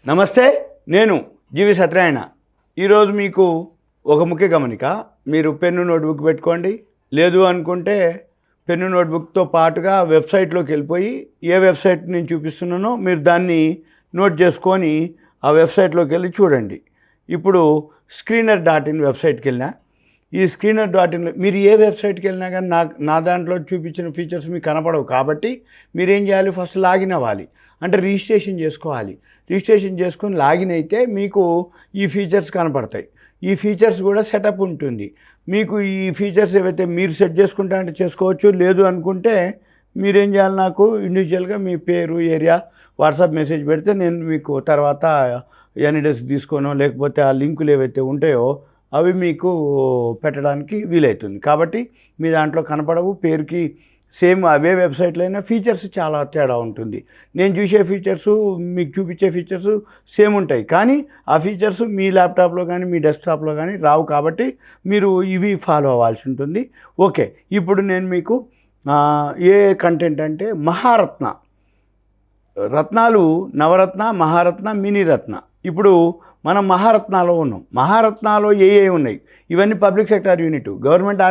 నమస్తే, నేను GVSatyanarayana. ఈరోజు మీకు ఒక ముఖ్య గమనిక. మీరు పెన్ను నోట్బుక్ పెట్టుకోండి. లేదు అనుకుంటే పెన్ను నోట్బుక్తో పాటుగా వెబ్సైట్లోకి వెళ్ళిపోయి ఏ వెబ్సైట్ నేను చూపిస్తున్నానో మీరు దాన్ని నోట్ చేసుకొని ఆ వెబ్సైట్లోకి వెళ్ళి చూడండి. ఇప్పుడు screener.in వెబ్సైట్కి వెళ్ళినా, ఈ screener.inలో మీరు ఏ వెబ్సైట్కి వెళ్ళినా కానీ నా దాంట్లో చూపించిన ఫీచర్స్ మీకు కనపడవు. కాబట్టి మీరేం చేయాలి, ఫస్ట్ లాగిన్ అవ్వాలి. అంటే రిజిస్ట్రేషన్ చేసుకోవాలి. రిజిస్ట్రేషన్ చేసుకొని లాగిన్ అయితే మీకు ఈ ఫీచర్స్ కనపడతాయి. ఈ ఫీచర్స్ కూడా సెటప్ ఉంటుంది. మీకు ఈ ఫీచర్స్ ఏవైతే మీరు సెట్ చేసుకుంటా అంటే చేసుకోవచ్చు. లేదు అనుకుంటే మీరేం చేయాలి, నాకు ఇండివిజువల్గా మీ పేరు, ఏరియా, వాట్సాప్ మెసేజ్ పెడితే నేను మీకు తర్వాత ఎన్ఈడెస్క్ తీసుకోనో లేకపోతే ఆ లింకులు ఏవైతే ఉంటాయో అవి మీకు పెట్టడానికి వీలవుతుంది. కాబట్టి మీ దాంట్లో కనపడవు, పేరుకి సేమ్ అవే వెబ్సైట్లో అయినా ఫీచర్స్ చాలా తేడా ఉంటుంది. నేను చూసే ఫీచర్సు మీకు చూపించే ఫీచర్స్ సేమ్ ఉంటాయి, కానీ ఆ ఫీచర్స్ మీ ల్యాప్టాప్లో కానీ మీ డెస్క్టాప్లో కానీ రావు. కాబట్టి మీరు ఇవి ఫాలో అవ్వాల్సి ఉంటుంది. ఓకే, ఇప్పుడు నేను మీకు ఏ కంటెంట్ అంటే మహారత్న, రత్నాలు నవరత్న, మహారత్న, మినీ రత్న. ఇప్పుడు మనం మహారత్నాలో ఉన్నాం. మహారత్నాలో ఏ ఉన్నాయి, ఇవన్నీ పబ్లిక్ సెక్టార్ యూనిట్, గవర్నమెంట్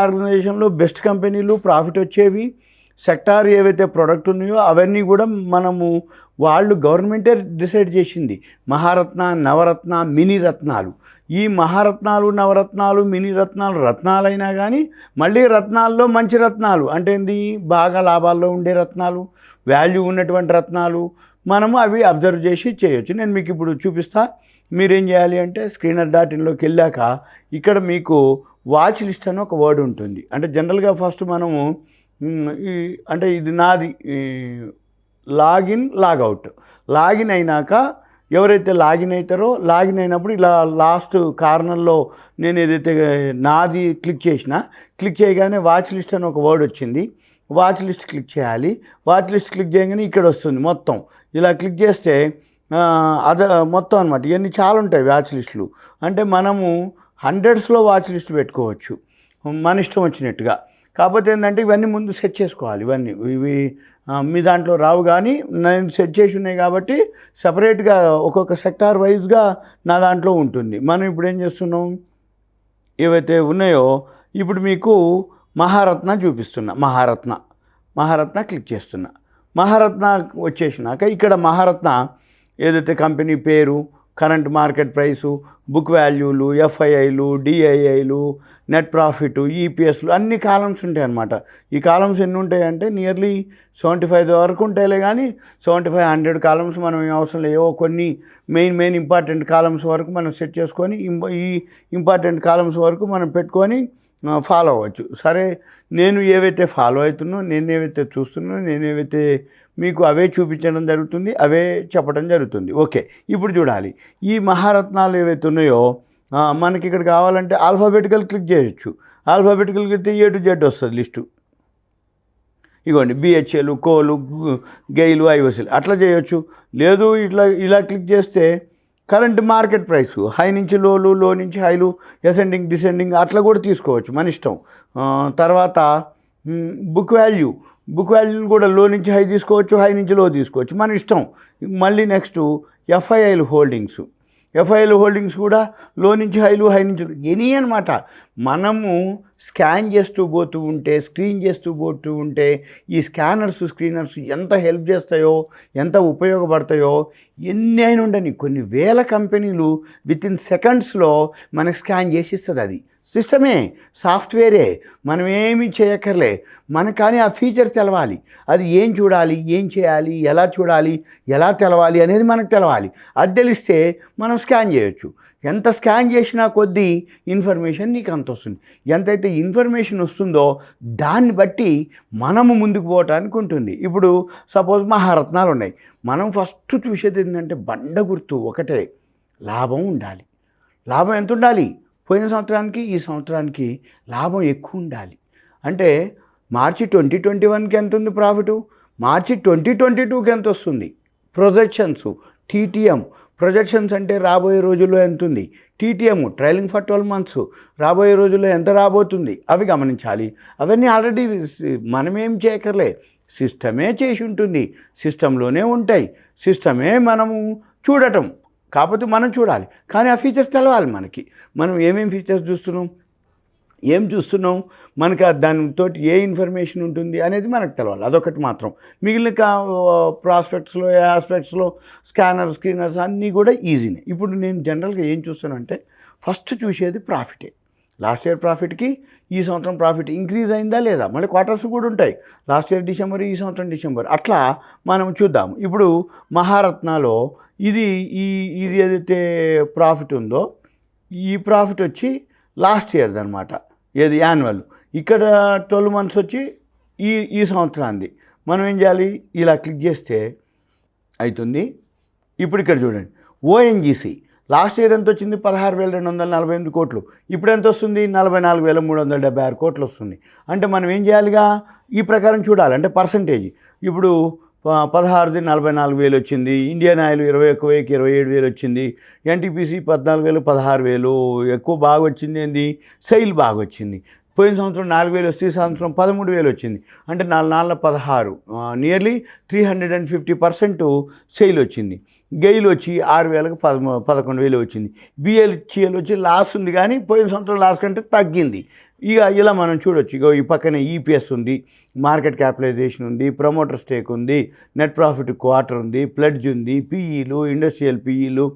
ఆర్గనైజేషన్లో బెస్ట్ కంపెనీలు, ప్రాఫిట్ వచ్చేవి, సెక్టార్ ఏవైతే ప్రోడక్ట్ ఉన్నాయో అవన్నీ కూడా మనము వాళ్ళు గవర్నమెంటే డిసైడ్ చేసింది. మహారత్న, నవరత్న, మినీ రత్నాలు. ఈ మహారత్నాలు, నవరత్నాలు, మినీ రత్నాలు రత్నాలైనా కానీ మళ్ళీ రత్నాల్లో మంచి రత్నాలు అంటే ఏంది, బాగా లాభాల్లో ఉండే రత్నాలు, వాల్యూ ఉన్నటువంటి రత్నాలు మనము అవి అబ్జర్వ్ చేసి చేయొచ్చు. నేను మీకు ఇప్పుడు చూపిస్తా. మీరేం చేయాలి అంటే screener.inలోకి వెళ్ళాక ఇక్కడ మీకు వాచ్ లిస్ట్ అని ఒక వర్డ్ ఉంటుంది. అంటే జనరల్గా ఫస్ట్ మనము అంటే ఇది నాది లాగిన్ అయినాక ఎవరైతే లాగిన్ అవుతారో లాగిన్ అయినప్పుడు ఇలా లాస్ట్ కార్నర్లో నేను ఏదైతే నాది క్లిక్ చేయగానే వాచ్ లిస్ట్ అని ఒక వర్డ్ వచ్చింది. వాచ్ లిస్ట్ క్లిక్ చేయాలి. వాచ్ లిస్ట్ క్లిక్ చేయగానే ఇక్కడ వస్తుంది మొత్తం. ఇలా క్లిక్ చేస్తే మొత్తం అనమాట. ఇవన్నీ చాలా ఉంటాయి వాచ్ లిస్టులు. అంటే మనము హండ్రెడ్స్లో వాచ్ లిస్ట్ పెట్టుకోవచ్చు మన ఇష్టం వచ్చినట్టుగా. కాకపోతే ఏంటంటే ఇవన్నీ ముందు సెట్ చేసుకోవాలి. ఇవి మీ దాంట్లో రావు, కానీ నేను సెట్ చేసి ఉన్నాయి కాబట్టి సపరేట్గా ఒక్కొక్క సెక్టార్ వైజ్గా నా దాంట్లో ఉంటుంది. మనం ఇప్పుడు ఏం చేస్తున్నాం, ఏవైతే ఉన్నాయో ఇప్పుడు మీకు మహారత్న చూపిస్తున్నా. మహారత్న క్లిక్ చేస్తున్నా. మహారత్న వచ్చేసినాక ఇక్కడ మహారత్న ఏదైతే కంపెనీ పేరు, కరెంట్ మార్కెట్ ప్రైసు, బుక్ వాల్యూలు, ఎఫ్ఐఐలు, డిఐఐలు, నెట్ ప్రాఫిట్, ఈపీఎస్లు అన్ని కాలమ్స్ ఉంటాయి అన్నమాట. ఈ కాలమ్స్ ఎన్ని ఉంటాయంటే నియర్లీ 75 వరకు ఉంటాయిలే, కానీ 75-100 కాలమ్స్ మనం అవసరం లేవో కొన్ని మెయిన్ ఇంపార్టెంట్ కాలమ్స్ వరకు మనం సెట్ చేసుకొని ఈ ఇంపార్టెంట్ కాలమ్స్ వరకు మనం పెట్టుకొని ఫాలో అవ్వచ్చు. సరే, నేను ఏవైతే ఫాలో అవుతున్నో, నేను ఏవైతే చూస్తున్నానో, నేను ఏవైతే మీకు అవే చూపించడం జరుగుతుంది, అవే చెప్పడం జరుగుతుంది. ఓకే, ఇప్పుడు చూడాలి. ఈ మహారత్నాలు ఏవైతే ఉన్నాయో మనకి ఇక్కడ కావాలంటే ఆల్ఫాబెటికల్ క్లిక్ చేయొచ్చు. Alphabetical click A to Z వస్తుంది లిస్టు. ఇగోండి, బిహెచ్ఎల్, కోలు, గెయిలు, ఐఓసీలు అట్లా చేయొచ్చు. లేదు ఇలా క్లిక్ చేస్తే కరెంట్ మార్కెట్ ప్రైసు హై నుంచి లోలు, లో నుంచి హైలు, అసెండింగ్, డిసెండింగ్ అట్లా కూడా తీసుకోవచ్చు, మన ఇష్టం. తర్వాత బుక్ వాల్యూ కూడా లో నుంచి హై తీసుకోవచ్చు, హై నుంచి లో తీసుకోవచ్చు, మన ఇష్టం. మళ్ళీ నెక్స్ట్ ఎఫ్ఐఐలు హోల్డింగ్స్ కూడా లో నుంచి హైలు, హై నుంచి ఎనీ అనమాట. మనము స్కాన్ చేస్తూ పోతూ ఉంటే, స్క్రీన్ చేస్తూ పోతూ ఉంటే ఈ స్క్రీనర్స్ ఎంత హెల్ప్ చేస్తాయో, ఎంత ఉపయోగపడతాయో ఎన్ని అయినా ఉండని. కొన్ని వేల కంపెనీలు వితిన్ సెకండ్స్లో మనకు స్కాన్ చేసి ఇస్తుంది. అది సిస్టమే, సాఫ్ట్వేరే, మనం ఏమీ చేయక్కర్లే. మనకు కానీ ఆ ఫీచర్ తెలవాలి. అది ఏం చూడాలి, ఏం చేయాలి, ఎలా చూడాలి, ఎలా తెలవాలి అనేది మనకు తెలవాలి. అది తెలిస్తే మనం స్కాన్ చేయొచ్చు. ఎంత స్కాన్ చేసినా కొద్దీ ఇన్ఫర్మేషన్ నీకు అంత వస్తుంది. ఎంతైతే ఇన్ఫర్మేషన్ వస్తుందో దాన్ని బట్టి మనము ముందుకు పోవటానికి ఉంటుంది. ఇప్పుడు సపోజ్ మహారత్నాలు ఉన్నాయి. మనం ఫస్ట్ చూసేది ఏంటంటే బండ గుర్తు ఒకటే, లాభం ఉండాలి. లాభం ఎంత ఉండాలి, పోయిన సంవత్సరానికి ఈ సంవత్సరానికి లాభం ఎక్కువ ఉండాలి. అంటే మార్చి 2021కి ఎంత ఉంది ప్రాఫిటు, మార్చి 2022కి ఎంత వస్తుంది, ప్రొజెక్షన్స్, TTM ప్రొజెక్షన్స్ అంటే రాబోయే రోజుల్లో ఎంత ఉంది, TTM ట్రైలింగ్ ఫర్ 12 months రాబోయే రోజుల్లో ఎంత రాబోతుంది అవి గమనించాలి. అవన్నీ ఆల్రెడీ మనమేం చేయక్కర్లే, సిస్టమే చేసి ఉంటుంది, సిస్టంలోనే ఉంటాయి, సిస్టమే మనము చూడటం, కాకపోతే మనం చూడాలి. కానీ ఆ ఫీచర్స్ తెలవాలి మనకి. మనం ఏమేమి ఫీచర్స్ చూస్తున్నాం, ఏం చూస్తున్నాం, మనకి దానితో ఏ ఇన్ఫర్మేషన్ ఉంటుంది అనేది మనకు తెలవాలి. అదొకటి మాత్రం. మిగిలిన ప్రాస్పెక్ట్స్లో, ఆస్పెక్ట్స్లో స్కానర్స్ అన్నీ కూడా ఈజీనే. ఇప్పుడు నేను జనరల్గా ఏం చూస్తానంటే ఫస్ట్ చూసేది ప్రాఫిటే. లాస్ట్ ఇయర్ ప్రాఫిట్కి ఈ సంవత్సరం ప్రాఫిట్ ఇంక్రీజ్ అయిందా లేదా, మళ్ళీ క్వార్టర్స్ కూడా ఉంటాయి. లాస్ట్ ఇయర్ డిసెంబర్, ఈ సంవత్సరం డిసెంబర్, అట్లా మనం చూద్దాం. ఇప్పుడు మహారత్నాలో ఇది ఏదైతే ప్రాఫిట్ ఉందో ఈ ప్రాఫిట్ వచ్చి లాస్ట్ ఇయర్ది అనమాట, ఏది యాన్యువల్. ఇక్కడ 12 months వచ్చి ఈ సంవత్సరాన్ని. మనం ఏం చేయాలి, ఇలా క్లిక్ చేస్తే అవుతుంది. ఇప్పుడు ఇక్కడ చూడండి, ఓఎన్జీసీ లాస్ట్ ఇయర్ ఎంత వచ్చింది, 16,248 కోట్లు. ఇప్పుడు ఎంత వస్తుంది, 44,376 కోట్లు వస్తుంది. అంటే మనం ఏం చేయాలిగా, ఈ ప్రకారం చూడాలి. అంటే పర్సంటేజ్ ఇప్పుడు 16ది 44,000 వచ్చింది, ఇండియన్ ఆయిల్ 21,000కి 27,000 వచ్చింది, ఎన్టీపీసీ 14,000 16,000 ఎక్కువ బాగా వచ్చింది. ఏంది, సెయిల్ బాగా వచ్చింది. పోయిన సంవత్సరం 4,000 వస్తే ఈ సంవత్సరం 13,000 వచ్చింది. అంటే 4 నియర్లీ 350% సెయిల్ వచ్చింది. గెయిల్ వచ్చి 6,000కి 11,000 వచ్చింది. బిఎల్సిఎల్ వచ్చి లాస్ ఉంది, కానీ పోయిన సంవత్సరం లాస్ కంటే తగ్గింది. ఇక ఇలా మనం చూడొచ్చు. ఇక ఈ పక్కనే ఈపీఎస్ ఉంది, మార్కెట్ క్యాపిటలైజేషన్ ఉంది, ప్రమోటర్ స్టేక్ ఉంది, నెట్ ప్రాఫిట్ క్వార్టర్ ఉంది, ప్లెడ్జ్ ఉంది, పీఈలు, ఇండస్ట్రియల్ పీఈలు,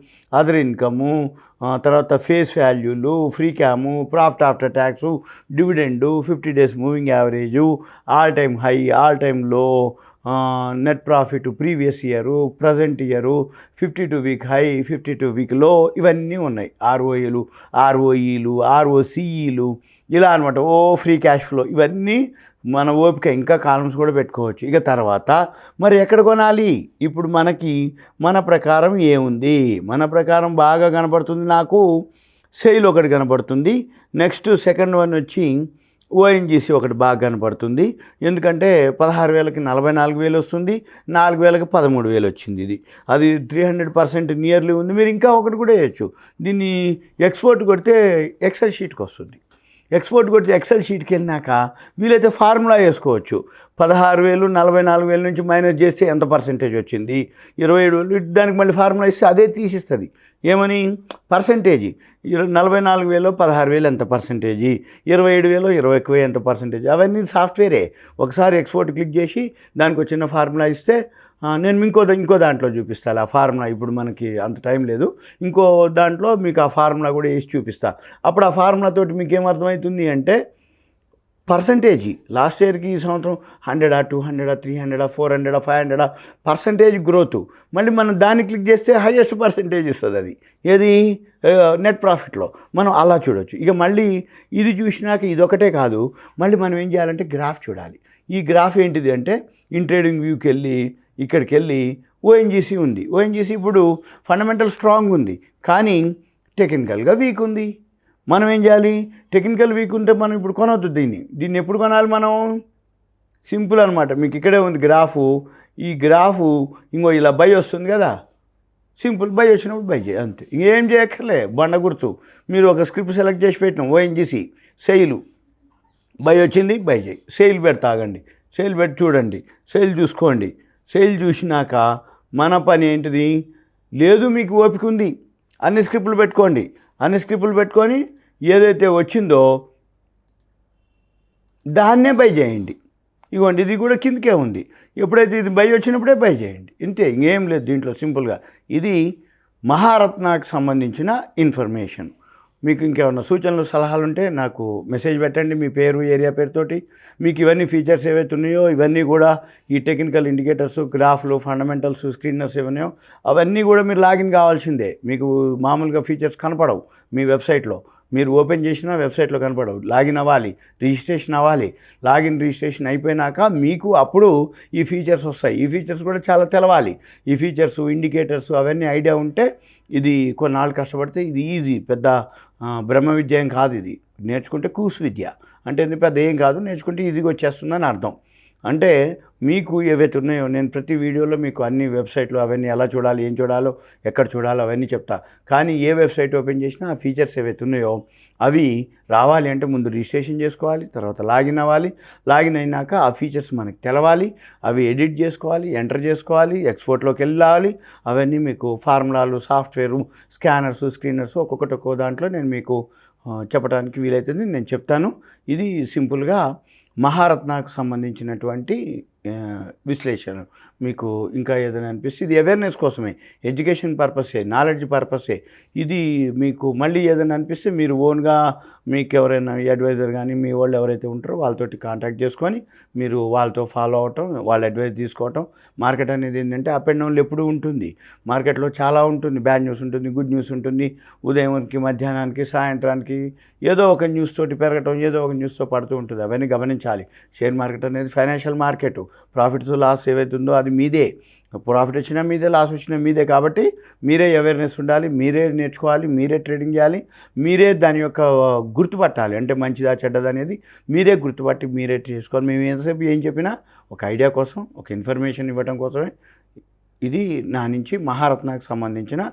అదర్ ఇన్కము, తర్వాత ఫేస్ వాల్యూలు, ఫ్రీ క్యాము, profit after tax, dividend, 50 days moving average, all time high, all time low, net profit previous year, present year, 52 week high, 52 week లో, ఇవన్నీ ఉన్నాయి. ఆర్ఓఏలు, ఆర్ఓఈలు, ఆర్ఓసిఈలు, ఇలా అనమాట. ఫ్రీ క్యాష్ ఫ్లో, ఇవన్నీ మన ఓపిక. ఇంకా కాలమ్స్ కూడా పెట్టుకోవచ్చు. ఇక తర్వాత మరి ఎక్కడ కొనాలి, ఇప్పుడు మనకి మన ప్రకారం ఏముంది, మన ప్రకారం బాగా కనపడుతుంది నాకు సెయిల్ ఒకటి కనపడుతుంది. నెక్స్ట్ సెకండ్ వన్ వచ్చి ఓఎన్జీసీ ఒకటి బాగా కనపడుతుంది. ఎందుకంటే 16,000కి 44,000 వస్తుంది, 4,000కి 13,000 వచ్చింది. ఇది అది 300% నియర్లీ ఉంది. మీరు ఇంకా ఒకటి కూడా వేయచ్చు. దీన్ని ఎక్స్పోర్ట్ కొడితే ఎక్సెల్ షీట్కి వస్తుంది. ఎక్స్పోర్ట్ కొడితే ఎక్సెల్ షీట్కి వెళ్ళినాక వీలైతే ఫార్ములా వేసుకోవచ్చు. 16,000 44,000 నుంచి మైనస్ చేస్తే ఎంత పర్సెంటేజ్ వచ్చింది, 27,000, దానికి మళ్ళీ ఫార్ములా ఇస్తే అదే తీసిస్తుంది. ఏమని, పర్సెంటేజీ. 44,000 16,000 ఎంత పర్సెంటేజీ, 27,000 21,000 ఎంత పర్సెంటేజ్, అవన్నీ సాఫ్ట్వేరే. ఒకసారి ఎక్స్పోర్ట్ క్లిక్ చేసి దానికి చిన్న ఫార్ములా ఇస్తే, నేను ఇంకో దాంట్లో చూపిస్తాను ఆ ఫార్ములా. ఇప్పుడు మనకి అంత టైం లేదు, ఇంకో దాంట్లో మీకు ఆ ఫార్ములా కూడా వేసి చూపిస్తా. అప్పుడు ఆ ఫార్ములా తోటి మీకు ఏమర్థమవుతుంది అంటే పర్సంటేజీ లాస్ట్ ఇయర్కి ఈ సంవత్సరం 100, 200, 300, 400, 500 పర్సంటేజ్ గ్రోత్. మళ్ళీ మనం దాన్ని క్లిక్ చేస్తే హైయెస్ట్ పర్సంటేజ్ ఇస్తుంది. అది ఏది, నెట్ ప్రాఫిట్లో. మనం అలా చూడవచ్చు. ఇక మళ్ళీ ఇది చూసినాక ఇదొకటే కాదు, మళ్ళీ మనం ఏం చేయాలంటే గ్రాఫ్ చూడాలి. ఈ గ్రాఫ్ ఏంటిది అంటే ఇన్ ట్రేడింగ్ వ్యూకి వెళ్ళి ఇక్కడికి వెళ్ళి ఓఎన్జీసీ ఉంది. ఓఎన్జీసీ ఇప్పుడు ఫండమెంటల్ స్ట్రాంగ్ ఉంది, కానీ టెక్నికల్గా వీక్ ఉంది. మనం ఏం చేయాలి, టెక్నికల్ వీక్ ఉంటే మనం ఇప్పుడు కొనవద్దు. దీన్ని ఎప్పుడు కొనాలి మనం, సింపుల్ అనమాట. మీకు ఇక్కడే ఉంది గ్రాఫు. ఈ గ్రాఫు ఇంకో ఇలా బై వస్తుంది కదా, సింపుల్ బై వచ్చినప్పుడు బై చేయి, అంతే. ఇంకేం చేయక్కర్లే. బండ గుర్తు మీరు ఒక స్క్రిప్ట్ సెలెక్ట్ చేసి పెట్టినాం, ఓఎన్జీసీ సెయిల్ బై వచ్చింది, బై చేయి. సెయిల్ పెడతాగండి, సెయిల్ పెట్టి చూడండి, సెయిల్ చూసుకోండి. సెయిల్ చూసినాక మన పని ఏంటిది, లేదు మీకు ఓపిక ఉంది అన్ని స్క్రిప్ట్లు పెట్టుకోండి. అన్ని స్క్రిప్ట్లు పెట్టుకొని ఏదైతే వచ్చిందో దాన్నే బై చేయండి. ఇగోండి ఇది కూడా కిందకే ఉంది. ఎప్పుడైతే ఇది బై వచ్చినప్పుడే బై చేయండి, ఇంతే. ఇంకేం లేదు దీంట్లో. సింపుల్గా ఇది మహారత్నకు సంబంధించిన ఇన్ఫర్మేషన్. మీకు ఇంకేమన్నా సూచనలు సలహాలు ఉంటే నాకు మెసేజ్ పెట్టండి, మీ పేరు ఏరియా పేరుతోటి. మీకు ఇవన్నీ ఫీచర్స్ ఏవైతే ఉన్నాయో ఇవన్నీ కూడా ఈ టెక్నికల్ ఇండికేటర్స్, గ్రాఫ్లు, ఫండమెంటల్స్, స్క్రీనర్స్ ఏవన్నాయో అవన్నీ కూడా మీరు లాగిన్ కావాల్సిందే. మీకు మామూలుగా ఫీచర్స్ కనపడవు మీ వెబ్సైట్లో. మీరు ఓపెన్ చేసినా వెబ్సైట్లో కనపడవు. లాగిన్ అవ్వాలి, రిజిస్ట్రేషన్ అవ్వాలి. రిజిస్ట్రేషన్ అయిపోయినాక మీకు అప్పుడు ఈ ఫీచర్స్ వస్తాయి. ఈ ఫీచర్స్ కూడా చాలా తెలవాలి. ఈ ఫీచర్స్, ఇండికేటర్స్ అవన్నీ ఐడియా ఉంటే ఇది కొన్నాళ్ళు కష్టపడితే ఇది ఈజీ. పెద్ద బ్రహ్మ విద్య ఏం కాదు. ఇది నేర్చుకుంటే కూసు విద్య అంటే పెద్ద ఏం కాదు, నేర్చుకుంటే ఈజీగా వచ్చేస్తుందని అర్థం. అంటే మీకు ఏవైతే ఉన్నాయో నేను ప్రతి వీడియోలో మీకు అన్ని వెబ్సైట్లు అవన్నీ ఎలా చూడాలి, ఏం చూడాలో, ఎక్కడ చూడాలో అవన్నీ చెప్తా. కానీ ఏ వెబ్సైట్ ఓపెన్ చేసినా ఆ ఫీచర్స్ ఏవైతే ఉన్నాయో అవి రావాలి అంటే ముందు రిజిస్ట్రేషన్ చేసుకోవాలి, తర్వాత లాగిన్ అవ్వాలి. లాగిన్ అయినాక ఆ ఫీచర్స్ మనకి తెలవాలి, అవి ఎడిట్ చేసుకోవాలి, ఎంటర్ చేసుకోవాలి, ఎక్స్పోర్ట్లోకి వెళ్ళాలి. అవన్నీ మీకు ఫార్ములాలు, సాఫ్ట్వేరు, స్కానర్స్, స్క్రీనర్స్ ఒక్కొక్కటి ఒక్కో దాంట్లో నేను మీకు చెప్పడానికి వీలైతుంది. నేను చెప్తాను. ఇది సింపుల్గా మహారత్నకు సంబంధించినటువంటి విశ్లేషణ. మీకు ఇంకా ఏదైనా అనిపిస్తే ఇది అవేర్నెస్ కోసమే, ఎడ్యుకేషన్ పర్పసే, నాలెడ్జ్ పర్పసే. ఇది మీకు మళ్ళీ ఏదైనా అనిపిస్తే మీరు ఓన్గా మీకు ఎవరైనా అడ్వైజర్ కానీ మీ వాళ్ళు ఎవరైతే ఉంటారో వాళ్ళతోటి కాంటాక్ట్ చేసుకొని మీరు వాళ్ళతో ఫాలో అవటం, వాళ్ళ అడ్వైజ్ తీసుకోవటం. మార్కెట్ అనేది ఏంటంటే అప్ అండ్ డౌన్లు ఎప్పుడూ ఉంటుంది. మార్కెట్లో చాలా ఉంటుంది, బ్యాడ్ న్యూస్ ఉంటుంది, గుడ్ న్యూస్ ఉంటుంది. ఉదయానికి, మధ్యాహ్నానికి, సాయంత్రానికి ఏదో ఒక న్యూస్ తోటి పెరగటం, ఏదో ఒక న్యూస్తో పడుతూ ఉంటుంది. అవన్నీ గమనించాలి. షేర్ మార్కెట్ అనేది ఫైనాన్షియల్ మార్కెట్. ప్రాఫిట్స్ లాస్ ఏవైతే ఉందో అది మీదే. ప్రాఫిట్ వచ్చినా మీదే, లాస్ వచ్చినా మీదే. కాబట్టి మీరే అవేర్నెస్ ఉండాలి, మీరే నేర్చుకోవాలి, మీరే ట్రేడింగ్ చేయాలి, మీరే దాని యొక్క గుర్తుపట్టాలి. అంటే మంచిదా చెడ్డదా అనేది మీరే గుర్తుపట్టి మీరే చేసుకోవాలి. మేము ఎంతసేపు ఏం చెప్పినా ఒక ఐడియా కోసం, ఒక ఇన్ఫర్మేషన్ ఇవ్వడం కోసమే. ఇది నా నుంచి మహారత్నకు సంబంధించిన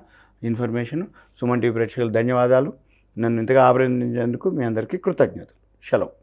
ఇన్ఫర్మేషన్. సుమన్ టీవీ ప్రేక్షకులు ధన్యవాదాలు. నన్ను ఇంతగా అభినందించేందుకు మీ అందరికీ కృతజ్ఞతలు. సెలవు.